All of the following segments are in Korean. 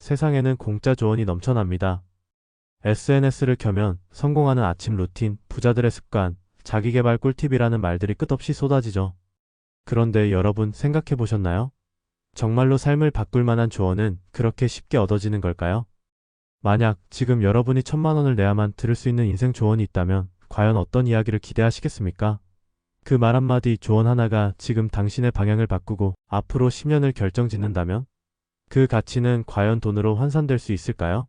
세상에는 공짜 조언이 넘쳐납니다. SNS를 켜면 성공하는 아침 루틴, 부자들의 습관, 자기계발 꿀팁이라는 말들이 끝없이 쏟아지죠. 그런데 여러분 생각해 보셨나요? 정말로 삶을 바꿀 만한 조언은 그렇게 쉽게 얻어지는 걸까요? 만약 지금 여러분이 1,000만 원을 내야만 들을 수 있는 인생 조언이 있다면 과연 어떤 이야기를 기대하시겠습니까? 그 말 한마디 조언 하나가 지금 당신의 방향을 바꾸고 앞으로 10년을 결정짓는다면 그 가치는 과연 돈으로 환산될 수 있을까요?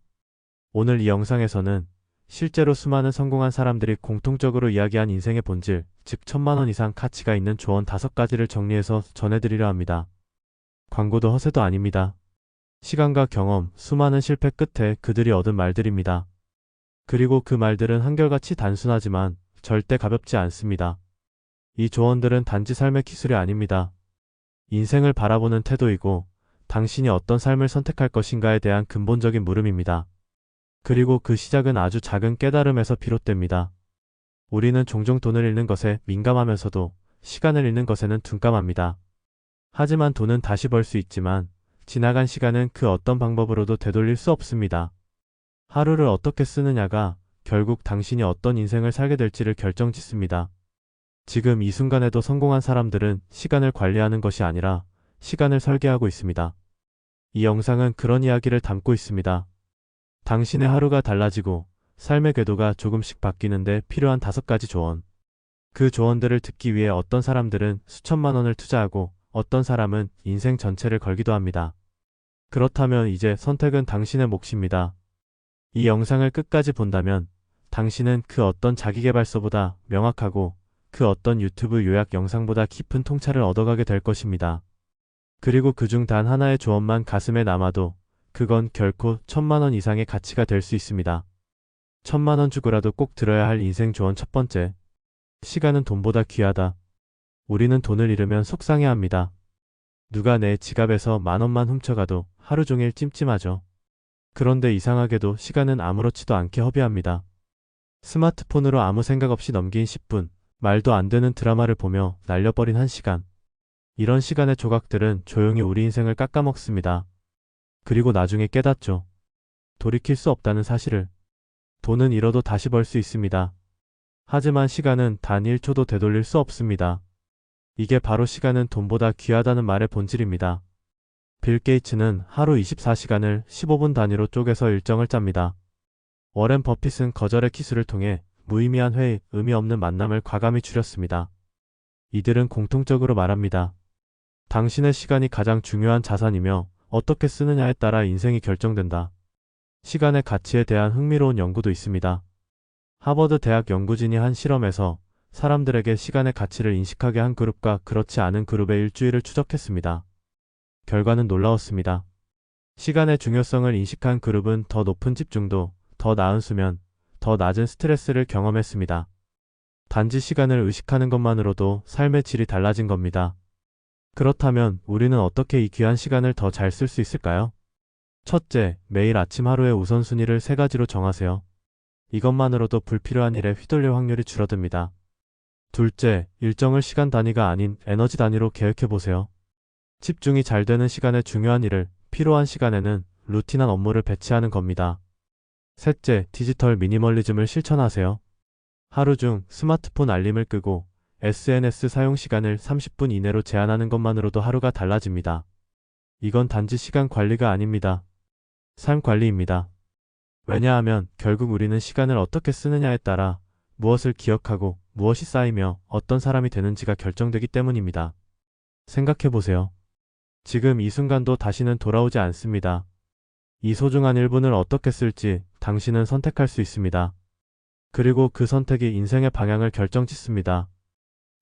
오늘 이 영상에서는 실제로 수많은 성공한 사람들이 공통적으로 이야기한 인생의 본질, 즉 1,000만 원 이상 가치가 있는 조언 5가지를 정리해서 전해드리려 합니다. 광고도 허세도 아닙니다. 시간과 경험, 수많은 실패 끝에 그들이 얻은 말들입니다. 그리고 그 말들은 한결같이 단순하지만 절대 가볍지 않습니다. 이 조언들은 단지 삶의 기술이 아닙니다. 인생을 바라보는 태도이고 당신이 어떤 삶을 선택할 것인가에 대한 근본적인 물음입니다. 그리고 그 시작은 아주 작은 깨달음에서 비롯됩니다. 우리는 종종 돈을 잃는 것에 민감하면서도 시간을 잃는 것에는 둔감합니다. 하지만 돈은 다시 벌 수 있지만 지나간 시간은 그 어떤 방법으로도 되돌릴 수 없습니다. 하루를 어떻게 쓰느냐가 결국 당신이 어떤 인생을 살게 될지를 결정짓습니다. 지금 이 순간에도 성공한 사람들은 시간을 관리하는 것이 아니라 시간을 설계하고 있습니다. 이 영상은 그런 이야기를 담고 있습니다. 당신의 하루가 달라지고 삶의 궤도가 조금씩 바뀌는데 필요한 5가지 조언. 그 조언들을 듣기 위해 어떤 사람들은 수천만 원을 투자하고 어떤 사람은 인생 전체를 걸기도 합니다. 그렇다면 이제 선택은 당신의 몫입니다. 이 영상을 끝까지 본다면 당신은 그 어떤 자기계발서보다 명확하고 그 어떤 유튜브 요약 영상보다 깊은 통찰을 얻어가게 될 것입니다. 그리고 그중 단 하나의 조언만 가슴에 남아도 그건 결코 1,000만 원 이상의 가치가 될 수 있습니다. 1,000만 원 주고라도 꼭 들어야 할 인생 조언 첫 번째. 시간은 돈보다 귀하다. 우리는 돈을 잃으면 속상해합니다. 누가 내 지갑에서 10,000원만 훔쳐가도 하루 종일 찜찜하죠. 그런데 이상하게도 시간은 아무렇지도 않게 허비합니다. 스마트폰으로 아무 생각 없이 넘긴 10분, 말도 안 되는 드라마를 보며 날려버린 1시간. 이런 시간의 조각들은 조용히 우리 인생을 깎아먹습니다. 그리고 나중에 깨닫죠. 돌이킬 수 없다는 사실을. 돈은 잃어도 다시 벌 수 있습니다. 하지만 시간은 단 1초도 되돌릴 수 없습니다. 이게 바로 시간은 돈보다 귀하다는 말의 본질입니다. 빌 게이츠는 하루 24시간을 15분 단위로 쪼개서 일정을 짭니다. 워렌 버핏은 거절의 기술을 통해 무의미한 회의, 의미 없는 만남을 과감히 줄였습니다. 이들은 공통적으로 말합니다. 당신의 시간이 가장 중요한 자산이며 어떻게 쓰느냐에 따라 인생이 결정된다. 시간의 가치에 대한 흥미로운 연구도 있습니다. 하버드 대학 연구진이 한 실험에서 사람들에게 시간의 가치를 인식하게 한 그룹과 그렇지 않은 그룹의 일주일을 추적했습니다. 결과는 놀라웠습니다. 시간의 중요성을 인식한 그룹은 더 높은 집중도, 더 나은 수면, 더 낮은 스트레스를 경험했습니다. 단지 시간을 의식하는 것만으로도 삶의 질이 달라진 겁니다. 그렇다면 우리는 어떻게 이 귀한 시간을 더 잘 쓸 수 있을까요? 첫째, 매일 아침 하루의 우선순위를 3가지로 정하세요. 이것만으로도 불필요한 일에 휘둘릴 확률이 줄어듭니다. 둘째, 일정을 시간 단위가 아닌 에너지 단위로 계획해보세요. 집중이 잘 되는 시간에 중요한 일을, 필요한 시간에는 루틴한 업무를 배치하는 겁니다. 셋째, 디지털 미니멀리즘을 실천하세요. 하루 중 스마트폰 알림을 끄고 SNS 사용 시간을 30분 이내로 제한하는 것만으로도 하루가 달라집니다. 이건 단지 시간 관리가 아닙니다. 삶 관리입니다. 왜냐하면 결국 우리는 시간을 어떻게 쓰느냐에 따라 무엇을 기억하고 무엇이 쌓이며 어떤 사람이 되는지가 결정되기 때문입니다. 생각해보세요. 지금 이 순간도 다시는 돌아오지 않습니다. 이 소중한 1분을 어떻게 쓸지 당신은 선택할 수 있습니다. 그리고 그 선택이 인생의 방향을 결정짓습니다.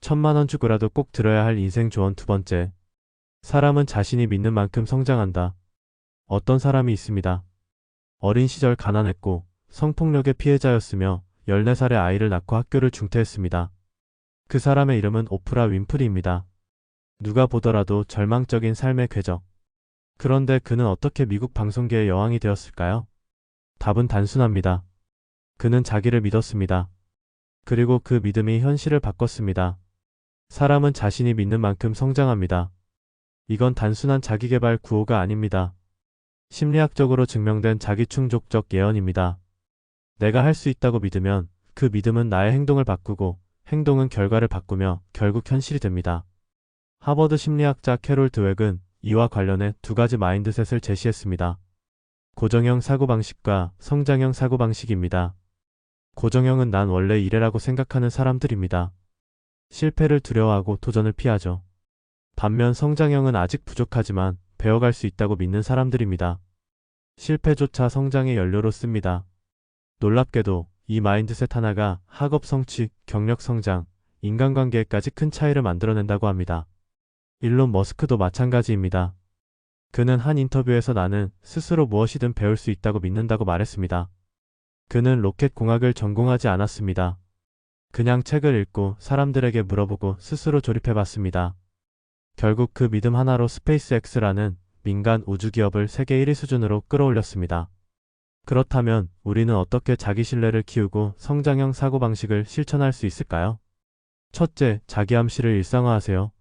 1,000만 원 주고라도 꼭 들어야 할 인생 조언 2번째. 사람은 자신이 믿는 만큼 성장한다. 어떤 사람이 있습니다. 어린 시절 가난했고 성폭력의 피해자였으며 14살의 아이를 낳고 학교를 중퇴했습니다. 그 사람의 이름은 오프라 윈프리입니다. 누가 보더라도 절망적인 삶의 궤적. 그런데 그는 어떻게 미국 방송계의 여왕이 되었을까요? 답은 단순합니다. 그는 자기를 믿었습니다. 그리고 그 믿음이 현실을 바꿨습니다. 사람은 자신이 믿는 만큼 성장합니다. 이건 단순한 자기계발 구호가 아닙니다. 심리학적으로 증명된 자기충족적 예언입니다. 내가 할 수 있다고 믿으면 그 믿음은 나의 행동을 바꾸고 행동은 결과를 바꾸며 결국 현실이 됩니다. 하버드 심리학자 캐롤 드웩은 이와 관련해 두 가지 마인드셋을 제시했습니다. 고정형 사고방식과 성장형 사고방식입니다. 고정형은 난 원래 이래라고 생각하는 사람들입니다. 실패를 두려워하고 도전을 피하죠. 반면 성장형은 아직 부족하지만 배워갈 수 있다고 믿는 사람들입니다. 실패조차 성장의 연료로 씁니다. 놀랍게도 이 마인드셋 하나가 학업 성취, 경력 성장, 인간관계에까지 큰 차이를 만들어낸다고 합니다. 일론 머스크도 마찬가지입니다. 그는 한 인터뷰에서 나는 스스로 무엇이든 배울 수 있다고 믿는다고 말했습니다. 그는 로켓 공학을 전공하지 않았습니다. 그냥 책을 읽고 사람들에게 물어보고 스스로 조립해봤습니다. 결국 그 믿음 하나로 스페이스X라는 민간 우주기업을 세계 1위 수준으로 끌어올렸습니다. 그렇다면 우리는 어떻게 자기 신뢰를 키우고 성장형 사고방식을 실천할 수 있을까요? 첫째, 자기 암시를 일상화하세요.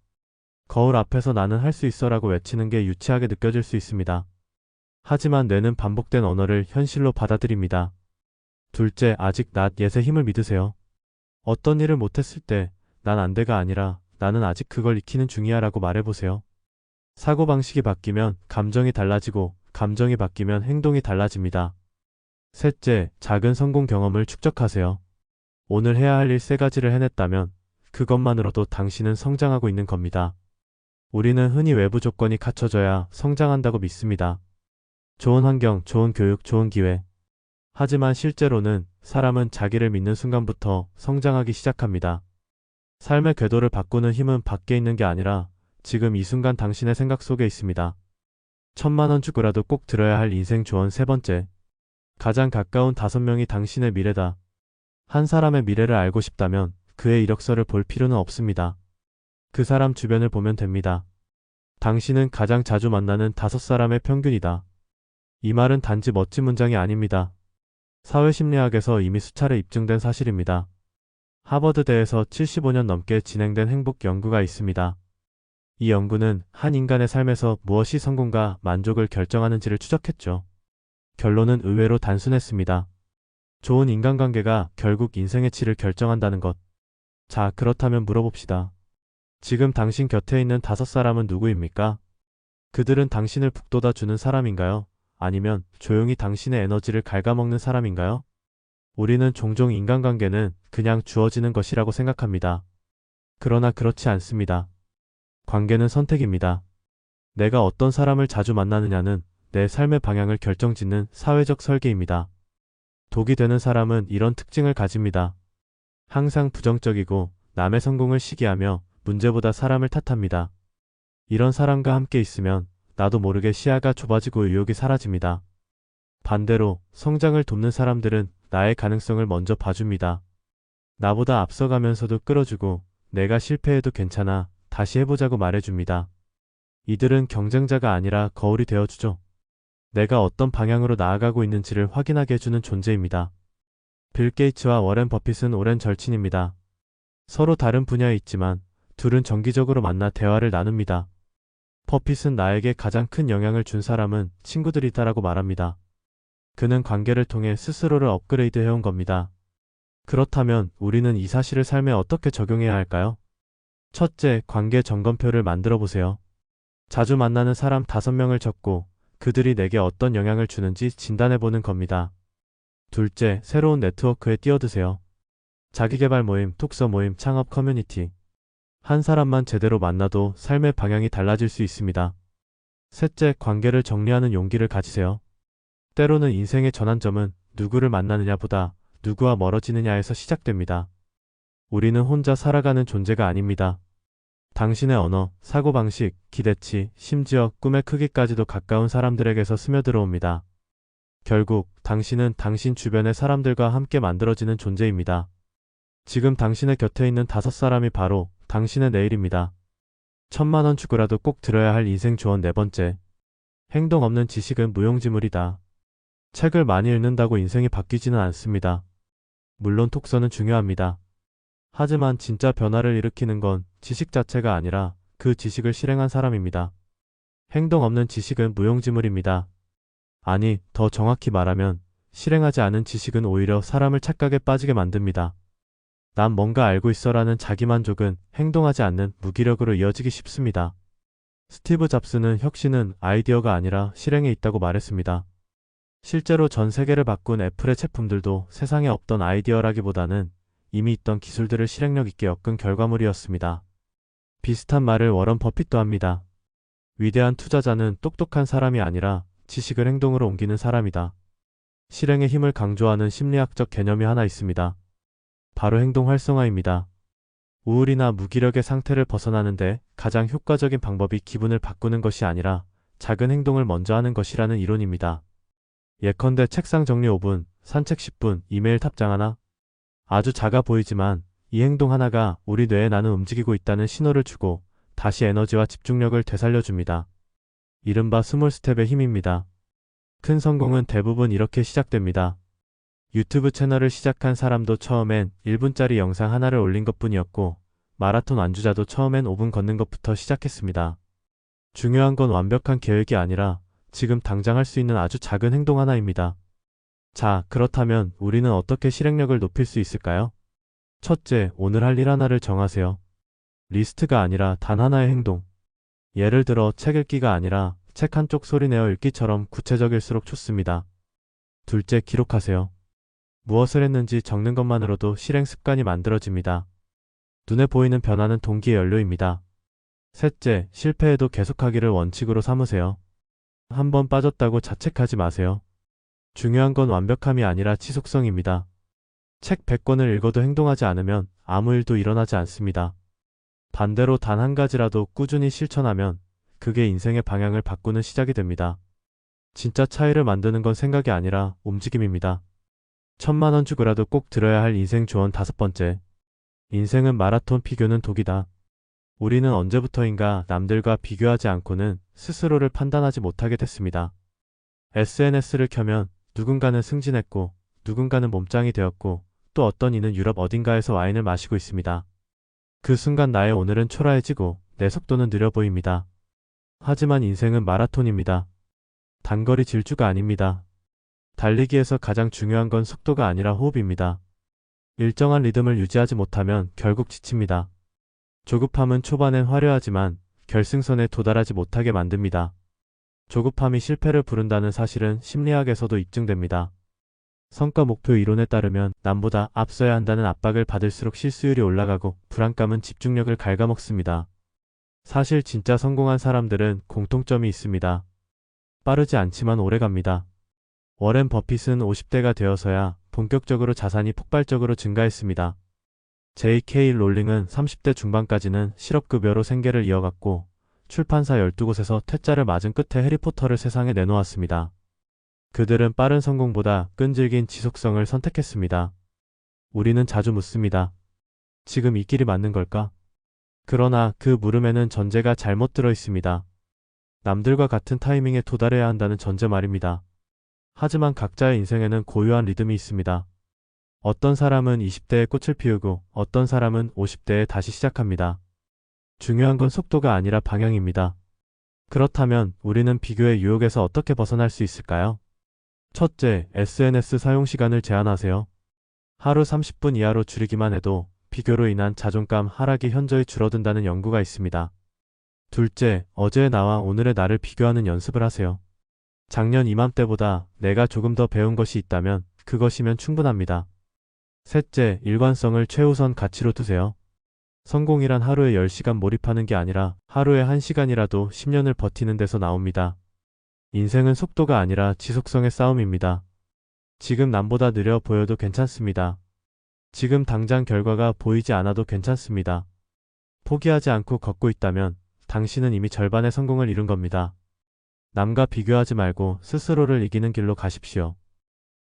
거울 앞에서 나는 할 수 있어라고 외치는 게 유치하게 느껴질 수 있습니다. 하지만 뇌는 반복된 언어를 현실로 받아들입니다. 둘째, 아직 낫 옛의 힘을 믿으세요. 어떤 일을 못했을 때 난 안 돼가 아니라 나는 아직 그걸 익히는 중이야 라고 말해보세요. 사고방식이 바뀌면 감정이 달라지고 감정이 바뀌면 행동이 달라집니다. 셋째, 작은 성공 경험을 축적하세요. 오늘 해야 할 일 3가지를 해냈다면 그것만으로도 당신은 성장하고 있는 겁니다. 우리는 흔히 외부 조건이 갖춰져야 성장한다고 믿습니다. 좋은 환경, 좋은 교육, 좋은 기회. 하지만 실제로는 사람은 자기를 믿는 순간부터 성장하기 시작합니다. 삶의 궤도를 바꾸는 힘은 밖에 있는 게 아니라 지금 이 순간 당신의 생각 속에 있습니다. 1000만 원 주고라도 꼭 들어야 할 인생 조언 3번째. 가장 가까운 5명이 당신의 미래다. 한 사람의 미래를 알고 싶다면 그의 이력서를 볼 필요는 없습니다. 그 사람 주변을 보면 됩니다. 당신은 가장 자주 만나는 5사람의 평균이다. 이 말은 단지 멋진 문장이 아닙니다. 사회심리학에서 이미 수차례 입증된 사실입니다. 하버드대에서 75년 넘게 진행된 행복 연구가 있습니다. 이 연구는 한 인간의 삶에서 무엇이 성공과 만족을 결정하는지를 추적했죠. 결론은 의외로 단순했습니다. 좋은 인간관계가 결국 인생의 질을 결정한다는 것. 자, 그렇다면 물어봅시다. 지금 당신 곁에 있는 5사람은 누구입니까? 그들은 당신을 북돋아 주는 사람인가요? 아니면 조용히 당신의 에너지를 갉아먹는 사람인가요? 우리는 종종 인간관계는 그냥 주어지는 것이라고 생각합니다. 그러나 그렇지 않습니다. 관계는 선택입니다. 내가 어떤 사람을 자주 만나느냐는 내 삶의 방향을 결정짓는 사회적 설계입니다. 독이 되는 사람은 이런 특징을 가집니다. 항상 부정적이고 남의 성공을 시기하며 문제보다 사람을 탓합니다. 이런 사람과 함께 있으면 나도 모르게 시야가 좁아지고 의욕이 사라집니다. 반대로 성장을 돕는 사람들은 나의 가능성을 먼저 봐줍니다. 나보다 앞서가면서도 끌어주고 내가 실패해도 괜찮아, 다시 해보자고 말해줍니다. 이들은 경쟁자가 아니라 거울이 되어주죠. 내가 어떤 방향으로 나아가고 있는지를 확인하게 해주는 존재입니다. 빌 게이츠와 워렌 버핏은 오랜 절친입니다. 서로 다른 분야에 있지만 둘은 정기적으로 만나 대화를 나눕니다. 버핏은 나에게 가장 큰 영향을 준 사람은 친구들이다라고 말합니다. 그는 관계를 통해 스스로를 업그레이드 해온 겁니다. 그렇다면 우리는 이 사실을 삶에 어떻게 적용해야 할까요? 첫째, 관계 점검표를 만들어 보세요. 자주 만나는 사람 5명을 적고 그들이 내게 어떤 영향을 주는지 진단해 보는 겁니다. 둘째, 새로운 네트워크에 뛰어드세요. 자기계발 모임, 독서 모임, 창업 커뮤니티. 한 사람만 제대로 만나도 삶의 방향이 달라질 수 있습니다. 셋째, 관계를 정리하는 용기를 가지세요. 때로는 인생의 전환점은 누구를 만나느냐보다 누구와 멀어지느냐에서 시작됩니다. 우리는 혼자 살아가는 존재가 아닙니다. 당신의 언어, 사고방식, 기대치, 심지어 꿈의 크기까지도 가까운 사람들에게서 스며들어옵니다. 결국 당신은 당신 주변의 사람들과 함께 만들어지는 존재입니다. 지금 당신의 곁에 있는 5사람이 바로 당신의 내일입니다. 1000만 원 주고라도 꼭 들어야 할 인생 조언 4번째. 행동 없는 지식은 무용지물이다. 책을 많이 읽는다고 인생이 바뀌지는 않습니다. 물론 독서는 중요합니다. 하지만 진짜 변화를 일으키는 건 지식 자체가 아니라 그 지식을 실행한 사람입니다. 행동 없는 지식은 무용지물입니다. 아니, 더 정확히 말하면 실행하지 않은 지식은 오히려 사람을 착각에 빠지게 만듭니다. 난 뭔가 알고 있어라는 자기만족은 행동하지 않는 무기력으로 이어지기 쉽습니다. 스티브 잡스는 혁신은 아이디어가 아니라 실행에 있다고 말했습니다. 실제로 전 세계를 바꾼 애플의 제품들도 세상에 없던 아이디어라기보다는 이미 있던 기술들을 실행력 있게 엮은 결과물이었습니다. 비슷한 말을 워런 버핏도 합니다. 위대한 투자자는 똑똑한 사람이 아니라 지식을 행동으로 옮기는 사람이다. 실행의 힘을 강조하는 심리학적 개념이 하나 있습니다. 바로 행동 활성화입니다. 우울이나 무기력의 상태를 벗어나는데 가장 효과적인 방법이 기분을 바꾸는 것이 아니라 작은 행동을 먼저 하는 것이라는 이론입니다. 예컨대 책상 정리 5분, 산책 10분, 이메일 답장 하나. 아주 작아 보이지만 이 행동 하나가 우리 뇌에 나는 움직이고 있다는 신호를 주고 다시 에너지와 집중력을 되살려줍니다. 이른바 스몰 스텝의 힘입니다. 큰 성공은 대부분 이렇게 시작됩니다. 유튜브 채널을 시작한 사람도 처음엔 1분짜리 영상 하나를 올린 것뿐이었고 마라톤 완주자도 처음엔 5분 걷는 것부터 시작했습니다. 중요한 건 완벽한 계획이 아니라 지금 당장 할 수 있는 아주 작은 행동 하나입니다. 자, 그렇다면 우리는 어떻게 실행력을 높일 수 있을까요? 첫째, 오늘 할 일 하나를 정하세요. 리스트가 아니라 단 하나의 행동. 예를 들어 책 읽기가 아니라 책 한쪽 소리내어 읽기처럼 구체적일수록 좋습니다. 둘째, 기록하세요. 무엇을 했는지 적는 것만으로도 실행 습관이 만들어집니다. 눈에 보이는 변화는 동기의 연료입니다. 셋째, 실패해도 계속하기를 원칙으로 삼으세요. 한 번 빠졌다고 자책하지 마세요. 중요한 건 완벽함이 아니라 지속성입니다. 책 100권을 읽어도 행동하지 않으면 아무 일도 일어나지 않습니다. 반대로 단 한 가지라도 꾸준히 실천하면 그게 인생의 방향을 바꾸는 시작이 됩니다. 진짜 차이를 만드는 건 생각이 아니라 움직임입니다. 1000만 원 주고라도 꼭 들어야 할 인생 조언 5번째. 인생은 마라톤, 비교는 독이다. 우리는 언제부터인가 남들과 비교하지 않고는 스스로를 판단하지 못하게 됐습니다. SNS를 켜면 누군가는 승진했고 누군가는 몸짱이 되었고 또 어떤 이는 유럽 어딘가에서 와인을 마시고 있습니다. 그 순간 나의 오늘은 초라해지고 내 속도는 느려 보입니다. 하지만 인생은 마라톤입니다. 단거리 질주가 아닙니다. 달리기에서 가장 중요한 건 속도가 아니라 호흡입니다. 일정한 리듬을 유지하지 못하면 결국 지칩니다. 조급함은 초반엔 화려하지만 결승선에 도달하지 못하게 만듭니다. 조급함이 실패를 부른다는 사실은 심리학에서도 입증됩니다. 성과 목표 이론에 따르면 남보다 앞서야 한다는 압박을 받을수록 실수율이 올라가고 불안감은 집중력을 갉아먹습니다. 사실 진짜 성공한 사람들은 공통점이 있습니다. 빠르지 않지만 오래갑니다. 워렌 버핏은 50대가 되어서야 본격적으로 자산이 폭발적으로 증가했습니다. J.K. 롤링은 30대 중반까지는 실업급여로 생계를 이어갔고 출판사 12곳에서 퇴짜를 맞은 끝에 해리포터를 세상에 내놓았습니다. 그들은 빠른 성공보다 끈질긴 지속성을 선택했습니다. 우리는 자주 묻습니다. 지금 이 길이 맞는 걸까? 그러나 그 물음에는 전제가 잘못 들어 있습니다. 남들과 같은 타이밍에 도달해야 한다는 전제 말입니다. 하지만 각자의 인생에는 고유한 리듬이 있습니다. 어떤 사람은 20대에 꽃을 피우고 어떤 사람은 50대에 다시 시작합니다. 중요한 건 속도가 아니라 방향입니다. 그렇다면 우리는 비교의 유혹에서 어떻게 벗어날 수 있을까요? 첫째, SNS 사용 시간을 제한하세요. 하루 30분 이하로 줄이기만 해도 비교로 인한 자존감 하락이 현저히 줄어든다는 연구가 있습니다. 둘째, 어제의 나와 오늘의 나를 비교하는 연습을 하세요. 작년 이맘때보다 내가 조금 더 배운 것이 있다면 그것이면 충분합니다. 셋째, 일관성을 최우선 가치로 두세요. 성공이란 하루에 10시간 몰입하는 게 아니라 하루에 1시간이라도 10년을 버티는 데서 나옵니다. 인생은 속도가 아니라 지속성의 싸움입니다. 지금 남보다 느려 보여도 괜찮습니다. 지금 당장 결과가 보이지 않아도 괜찮습니다. 포기하지 않고 걷고 있다면 당신은 이미 절반의 성공을 이룬 겁니다. 남과 비교하지 말고 스스로를 이기는 길로 가십시오.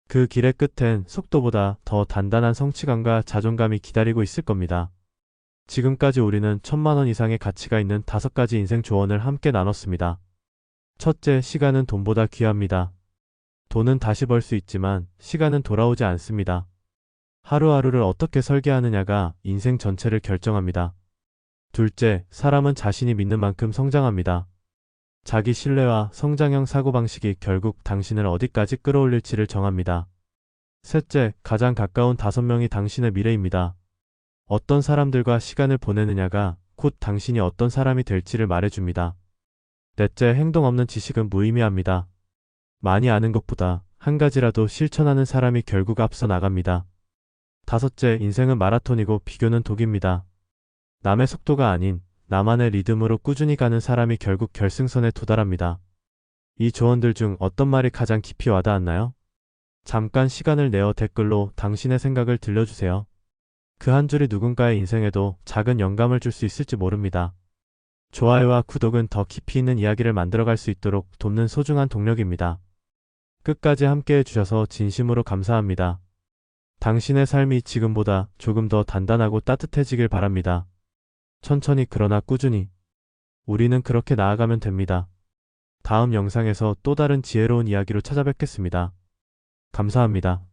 그 길의 끝엔 속도보다 더 단단한 성취감과 자존감이 기다리고 있을 겁니다. 지금까지 우리는 1000만 원 이상의 가치가 있는 5가지 인생 조언을 함께 나눴습니다. 첫째, 시간은 돈보다 귀합니다. 돈은 다시 벌 수 있지만 시간은 돌아오지 않습니다. 하루하루를 어떻게 설계하느냐가 인생 전체를 결정합니다. 둘째, 사람은 자신이 믿는 만큼 성장합니다. 자기 신뢰와 성장형 사고방식이 결국 당신을 어디까지 끌어올릴지를 정합니다. 셋째, 가장 가까운 5명이 당신의 미래입니다. 어떤 사람들과 시간을 보내느냐가 곧 당신이 어떤 사람이 될지를 말해줍니다. 넷째, 행동 없는 지식은 무의미합니다. 많이 아는 것보다 한 가지라도 실천하는 사람이 결국 앞서 나갑니다. 다섯째, 인생은 마라톤이고 비교는 독입니다. 남의 속도가 아닌 나만의 리듬으로 꾸준히 가는 사람이 결국 결승선에 도달합니다. 이 조언들 중 어떤 말이 가장 깊이 와닿았나요? 잠깐 시간을 내어 댓글로 당신의 생각을 들려주세요. 그 한 줄이 누군가의 인생에도 작은 영감을 줄 수 있을지 모릅니다. 좋아요와 구독은 더 깊이 있는 이야기를 만들어갈 수 있도록 돕는 소중한 동력입니다. 끝까지 함께해 주셔서 진심으로 감사합니다. 당신의 삶이 지금보다 조금 더 단단하고 따뜻해지길 바랍니다. 천천히 그러나 꾸준히. 우리는 그렇게 나아가면 됩니다. 다음 영상에서 또 다른 지혜로운 이야기로 찾아뵙겠습니다. 감사합니다.